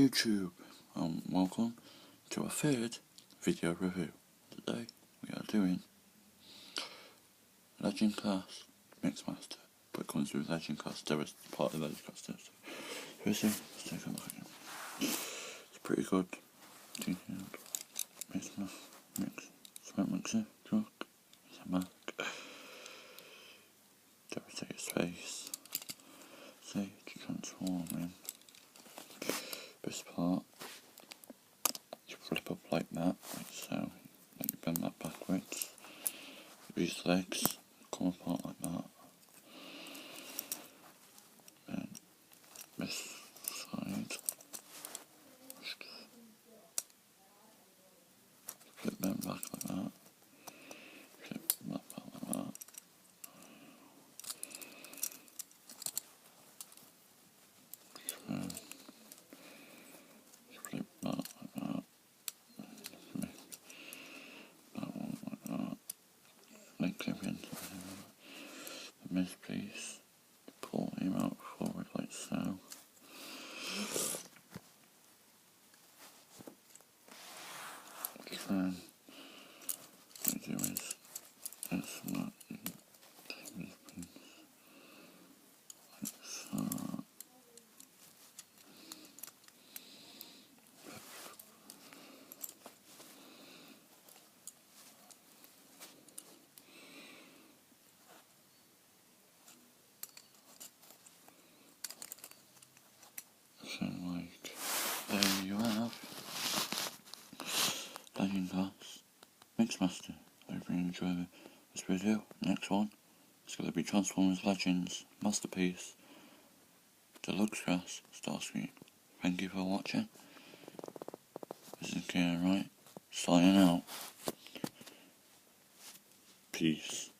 YouTube, welcome to our third video review. Today we are doing Legend Class Mixmaster, but it comes with Legend Class. There is part of Legend Class there. So first thing, let's take a look at it. It's pretty good. Detailed smoke mixer truck. It's a Mac. Devastator's face. Sage transforming. This part, you flip up like that, like so, like you bend that backwards. These legs come apart like that. Then this side, flip them back like that. Flip that back like that. Flip that like that. That one like that. Then clip into the mid piece. Pull him out forward like so. Then what you do is this and that. You can take this piece like so. So like, there you have Legend Class Mixmaster. I hope you enjoy this video. Next one is going to be Transformers Legends Masterpiece Deluxe Class Starscream. Thank you for watching. This is Kieran Wright, signing out. Peace.